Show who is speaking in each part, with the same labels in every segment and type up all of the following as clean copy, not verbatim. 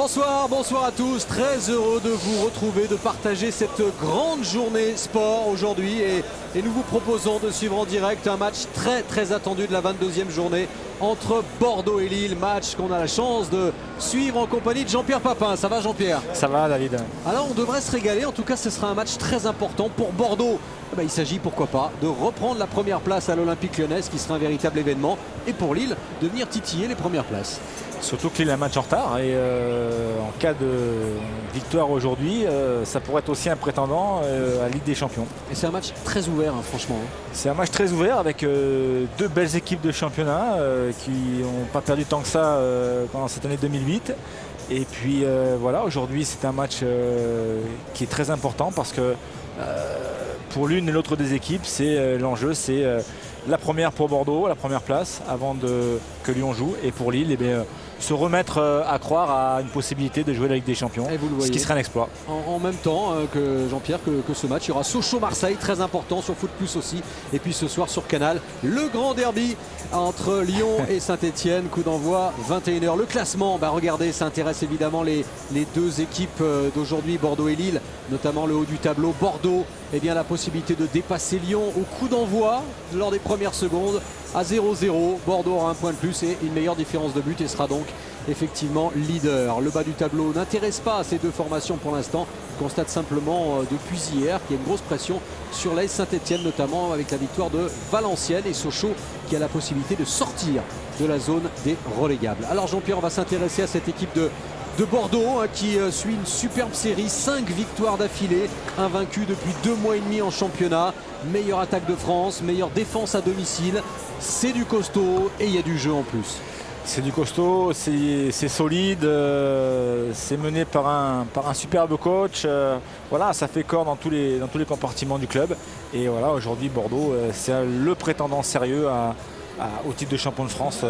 Speaker 1: Bonsoir, bonsoir à tous, très heureux de vous retrouver, de partager cette grande journée sport aujourd'hui et nous vous proposons de suivre en direct un match très attendu de la 22e journée entre Bordeaux et Lille, match qu'on a la chance de suivre en compagnie de Jean-Pierre Papin. Ça va Jean-Pierre?
Speaker 2: Ça va David.
Speaker 1: Alors on devrait se régaler, en tout cas ce sera un match très important pour Bordeaux. Il s'agit pourquoi pas de reprendre la première place à l'Olympique Lyonnais, ce qui sera un véritable événement, et pour Lille de venir titiller les premières places.
Speaker 2: Surtout que Lille a un match en retard et en cas de victoire aujourd'hui, ça pourrait être aussi un prétendant à la Ligue des Champions.
Speaker 1: Et c'est un match très ouvert franchement.
Speaker 2: C'est un match très ouvert avec deux belles équipes de championnat qui n'ont pas perdu tant que ça pendant cette année 2008. Et puis voilà, aujourd'hui c'est un match qui est très important parce que pour l'une et l'autre des équipes, l'enjeu c'est la première pour Bordeaux, la première place avant que Lyon joue, et pour Lille se remettre à croire à une possibilité de jouer la Ligue des Champions, ce qui serait un exploit.
Speaker 1: En même temps que Jean-Pierre, que ce match, il y aura Sochaux-Marseille, très important sur Foot Plus aussi, et puis ce soir sur Canal, le grand derby entre Lyon et Saint-Etienne, coup d'envoi 21h. Le classement, regardez, ça intéresse évidemment les deux équipes d'aujourd'hui, Bordeaux et Lille, notamment le haut du tableau. Bordeaux, la possibilité de dépasser Lyon au coup d'envoi lors des premières secondes à 0-0. Bordeaux aura un point de plus et une meilleure différence de but et sera donc effectivement leader. Le bas du tableau n'intéresse pas ces deux formations pour l'instant. On constate simplement depuis hier qu'il y a une grosse pression sur l'AS Saint-Etienne, notamment avec la victoire de Valenciennes, et Sochaux qui a la possibilité de sortir de la zone des relégables. Alors Jean-Pierre, on va s'intéresser à cette équipe de Bordeaux qui suit une superbe série, 5 victoires d'affilée, invaincu depuis 2 mois et demi en championnat, meilleure attaque de France, meilleure défense à domicile. C'est du costaud et il y a du jeu en plus.
Speaker 2: C'est du costaud, c'est solide, c'est mené par un superbe coach. Voilà, ça fait corps dans tous les compartiments du club. Et voilà, aujourd'hui Bordeaux, c'est le prétendant sérieux au titre de champion de France.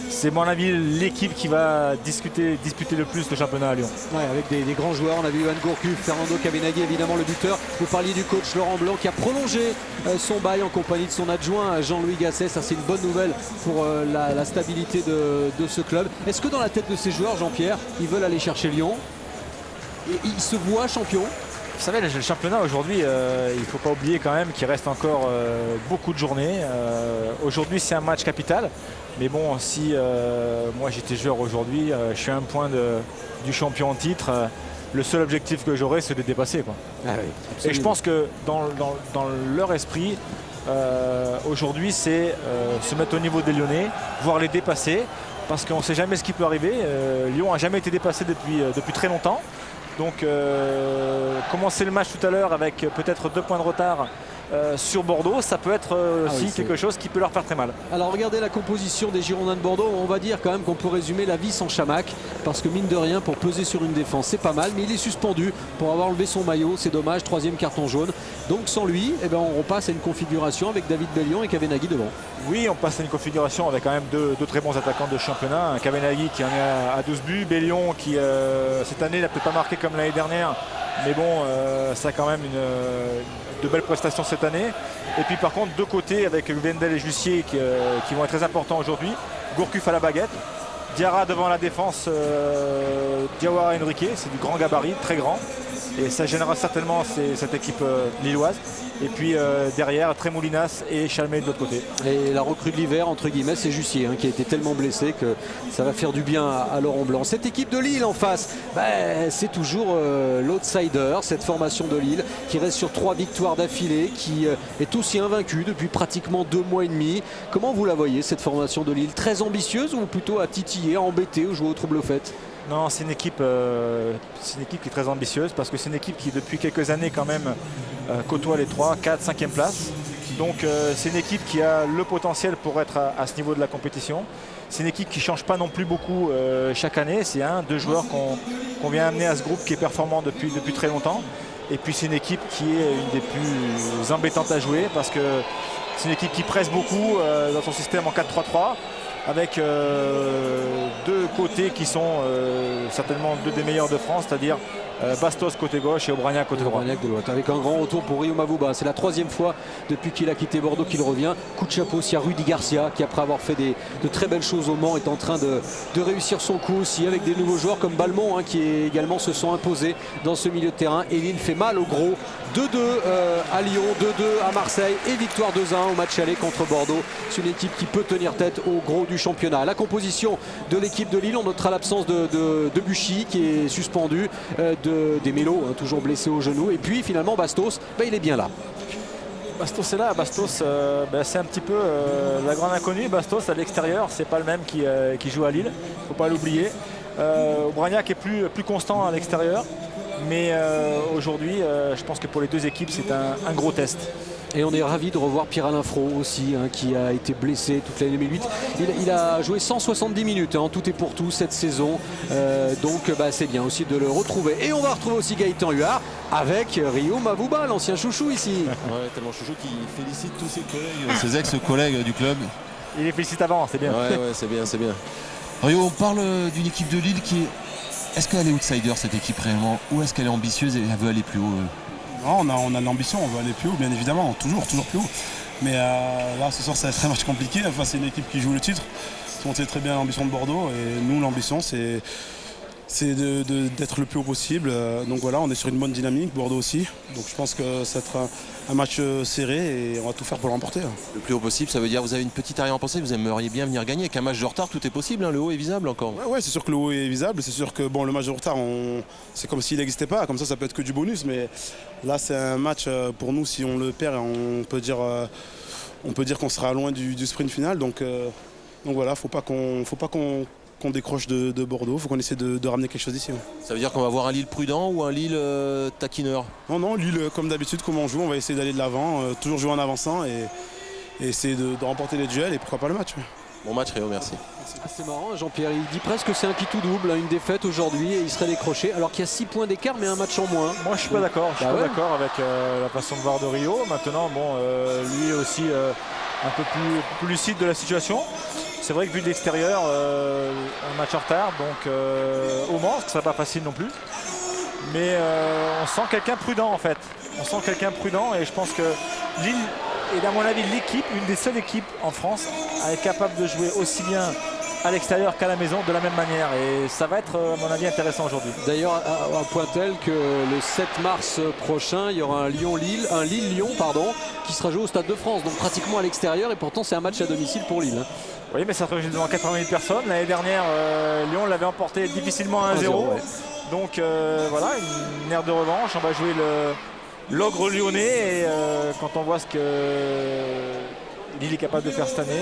Speaker 2: C'est à mon avis l'équipe qui va disputer le plus le championnat à Lyon.
Speaker 1: Ouais, avec des grands joueurs, on a vu Yohan Gourcuff, Fernando Kavenaghi évidemment le buteur. Vous parliez du coach Laurent Blanc qui a prolongé son bail en compagnie de son adjoint Jean-Louis Gasset. Ça c'est une bonne nouvelle pour la stabilité de ce club. Est-ce que dans la tête de ces joueurs, Jean-Pierre, ils veulent aller chercher Lyon? Ils se voient champions?
Speaker 2: Vous savez, le championnat aujourd'hui, il ne faut pas oublier quand même qu'il reste encore beaucoup de journées. Aujourd'hui, c'est un match capital. Mais bon, si moi j'étais joueur aujourd'hui, je suis à un point du champion en titre. Le seul objectif que j'aurais, c'est de le dépasser, quoi.
Speaker 1: Ah oui, et
Speaker 2: je pense que dans leur esprit, aujourd'hui, c'est se mettre au niveau des Lyonnais, voire les dépasser. Parce qu'on ne sait jamais ce qui peut arriver. Lyon n'a jamais été dépassé depuis très longtemps. Donc commencer le match tout à l'heure avec peut-être 2 points de retard sur Bordeaux, ça peut être aussi quelque chose qui peut leur faire très mal.
Speaker 1: Alors regardez la composition des Girondins de Bordeaux. On va dire quand même qu'on peut résumer la vie sans Chamac, parce que mine de rien, pour peser sur une défense c'est pas mal, mais il est suspendu pour avoir enlevé son maillot, c'est dommage, 3e carton jaune. Donc sans lui, on repasse à une configuration avec David Bellion et Kavenaghi devant.
Speaker 2: Oui, on passe à une configuration avec quand même deux très bons attaquants de championnat. Un Kavenaghi qui en est à 12 buts, Bellion qui cette année n'a peut-être pas marqué comme l'année dernière, mais bon, ça a quand même de belles prestations cette année. Et puis par contre, deux côtés avec Wendel et Jussier qui vont être très importants aujourd'hui. Gourcuff à la baguette, Diarra devant la défense, Diawara Henrique, c'est du grand gabarit, très grand. Et ça gênera certainement cette équipe lilloise. Et puis derrière, Tremoulinas et Chalmé de l'autre côté. Et
Speaker 1: la recrue de l'hiver, entre guillemets, c'est Jussier qui a été tellement blessé que ça va faire du bien à Laurent Blanc. Cette équipe de Lille en face, c'est toujours l'outsider, cette formation de Lille qui reste sur 3 victoires d'affilée, qui est aussi invaincue depuis pratiquement 2 mois et demi. Comment vous la voyez, cette formation de Lille? Très ambitieuse ou plutôt à titiller, à embêter ou jouer au trouble fête?
Speaker 2: Non, c'est une équipe qui est très ambitieuse parce que c'est une équipe qui depuis quelques années quand même côtoie les 3, 4, 5e places. Donc c'est une équipe qui a le potentiel pour être à ce niveau de la compétition. C'est une équipe qui ne change pas non plus beaucoup chaque année. C'est 2 joueurs qu'on vient amener à ce groupe qui est performant depuis très longtemps. Et puis c'est une équipe qui est une des plus embêtantes à jouer parce que c'est une équipe qui presse beaucoup dans son système en 4-3-3. avec deux côtés qui sont certainement deux des meilleurs de France, c'est-à-dire Bastos côté gauche et Aubragnac côté droit.
Speaker 1: Aubragnac de droite, avec un grand retour pour Rio Mavuba. C'est la 3e fois depuis qu'il a quitté Bordeaux qu'il revient. Coup de chapeau aussi à Rudy Garcia qui, après avoir fait de très belles choses au Mans, est en train de réussir son coup aussi avec des nouveaux joueurs comme Balmont qui également se sont imposés dans ce milieu de terrain. Et Lille fait mal au gros. 2-2 à Lyon, 2-2 à Marseille et victoire 2-1 au match aller contre Bordeaux. C'est une équipe qui peut tenir tête au gros du championnat. La composition de l'équipe de Lille, on notera l'absence de Buchy qui est suspendu, des Mélos, toujours blessé au genou, et puis finalement Bastos, il est bien là.
Speaker 2: Bastos est là. Bastos, c'est un petit peu la grande inconnue. Bastos à l'extérieur, c'est pas le même qui joue à Lille, faut pas l'oublier. Aubragnac est plus constant à l'extérieur, mais aujourd'hui je pense que pour les deux équipes c'est un gros test.
Speaker 1: Et on est ravi de revoir Pierre-Alain Frot aussi, qui a été blessé toute l'année 2008. Il a joué 170 minutes en tout et pour tout cette saison. Donc c'est bien aussi de le retrouver. Et on va retrouver aussi Gaëtan Huard avec Rio Mavuba, l'ancien chouchou ici.
Speaker 3: Ouais, tellement chouchou qui félicite tous ses collègues, ses ex-collègues du club.
Speaker 2: Il les félicite avant, c'est bien.
Speaker 3: Ouais, c'est bien, c'est bien. Rio, on parle d'une équipe de Lille qui est... Est-ce qu'elle est outsider cette équipe réellement, ou est-ce qu'elle est ambitieuse et elle veut aller plus haut?
Speaker 4: Non, on a de l'ambition, on veut aller plus haut, bien évidemment, toujours plus haut. Mais là, ce soir, ça va être un match compliqué. Enfin, c'est une équipe qui joue le titre. On sait très bien l'ambition de Bordeaux. Et nous, l'ambition, c'est d'être le plus haut possible. Donc voilà, on est sur une bonne dynamique, Bordeaux aussi. Donc je pense que ça va être un match serré et on va tout faire pour le remporter.
Speaker 3: Le plus haut possible, ça veut dire que vous avez une petite arrière-pensée, vous aimeriez bien venir gagner. Avec un match de retard, tout est possible, le haut est visible encore.
Speaker 4: Ouais, c'est sûr que le haut est visible. C'est sûr que le match de retard, c'est comme s'il n'existait pas. Comme ça peut être que du bonus. Mais là, c'est un match pour nous, si on le perd, on peut dire qu'on sera loin du sprint final. Donc voilà, faut pas qu'on décroche de Bordeaux, il faut qu'on essaie de ramener quelque chose d'ici.
Speaker 3: Ça veut dire qu'on va voir un Lille prudent ou un Lille taquineur?
Speaker 4: Non, Lille, comme d'habitude, comme on joue, on va essayer d'aller de l'avant, toujours jouer en avançant et essayer de remporter les duels et pourquoi pas le match.
Speaker 3: Bon match Rio, merci.
Speaker 1: C'est marrant, Jean-Pierre, il dit presque que c'est un qui tout double, une défaite aujourd'hui et il serait décroché, alors qu'il y a 6 points d'écart mais un match en moins.
Speaker 2: Moi je suis pas d'accord, d'accord avec la façon de voir de Rio. Maintenant, lui aussi un peu plus lucide de la situation. C'est vrai que vu de l'extérieur, un match en retard, donc au Mans, ce ne sera pas facile non plus. Mais on sent quelqu'un prudent en fait. On sent quelqu'un prudent et je pense que Lille est à mon avis l'équipe, une des seules équipes en France à être capable de jouer aussi bien à l'extérieur qu'à la maison de la même manière. Et ça va être à mon avis intéressant aujourd'hui.
Speaker 1: D'ailleurs, à un point tel que le 7 mars prochain, il y aura un Lille-Lyon qui sera joué au Stade de France, donc pratiquement à l'extérieur et pourtant c'est un match à domicile pour Lille.
Speaker 2: Oui, mais ça se joue devant 80 000 personnes. L'année dernière, Lyon l'avait emporté difficilement 1-0. Ouais. Donc voilà, une ère de revanche. On va jouer l'ogre lyonnais. Et quand on voit ce que Lille est capable de faire cette année,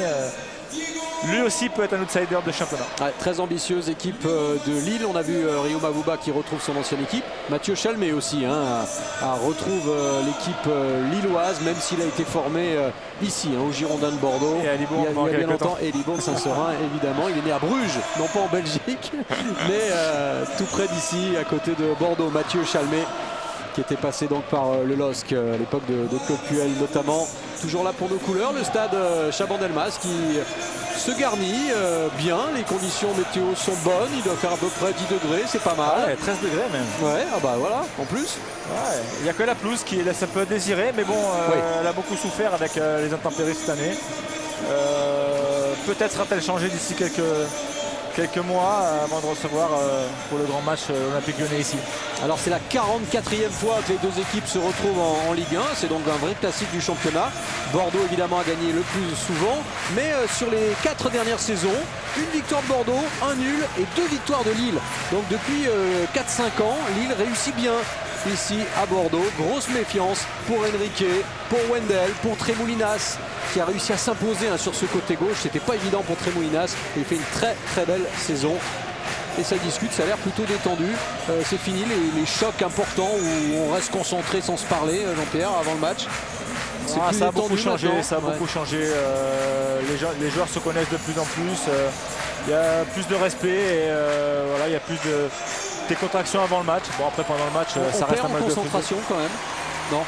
Speaker 2: lui aussi peut être un outsider de championnat.
Speaker 1: Très ambitieuse équipe de Lille. On a vu Rio Mavuba qui retrouve son ancienne équipe. Mathieu Chalmé aussi retrouve l'équipe lilloise, même s'il a été formé ici, au Girondins de Bordeaux.
Speaker 2: Et à Libourne,
Speaker 1: il y a bien longtemps. Et Libourne Saint-Seurin, évidemment. Il est né à Bruges, non pas en Belgique, mais tout près d'ici, à côté de Bordeaux. Mathieu Chalmé, qui était passé donc par le LOSC à l'époque de Claude Puel notamment. Toujours là pour nos couleurs, le stade Chabandelmas qui se garnit bien, les conditions météo sont bonnes, il doit faire à peu près 10 degrés, c'est pas mal.
Speaker 2: Ouais, 13 degrés même.
Speaker 1: Ouais, voilà, en plus.
Speaker 2: Ouais, il n'y a que la pelouse qui laisse un peu désirer, mais bon, elle a beaucoup souffert avec les intempéries cette année. Peut-être sera-t-elle changée d'ici quelques mois avant de recevoir pour le grand match olympique lyonnais ici.
Speaker 1: Alors c'est la 44e fois que les deux équipes se retrouvent en Ligue 1, c'est donc un vrai classique du championnat. Bordeaux évidemment a gagné le plus souvent, mais sur les 4 dernières saisons, une victoire de Bordeaux, un nul et 2 victoires de Lille. Donc depuis 4-5 ans, Lille réussit bien ici à Bordeaux. Grosse méfiance pour Enrique, pour Wendel, pour Tremoulinas qui a réussi à s'imposer sur ce côté gauche. C'était pas évident pour Tremoulinas. Il fait une très très belle saison. Et ça discute, ça a l'air plutôt détendu. C'est fini les chocs importants où on reste concentré sans se parler, Jean-Pierre, avant le match.
Speaker 2: Ça a beaucoup changé. Les joueurs se connaissent de plus en plus. Il y a plus de respect et il y a plus de décontraction avant le match. Bon, après pendant le match, ça reste un match de
Speaker 1: concentration quand même. Non.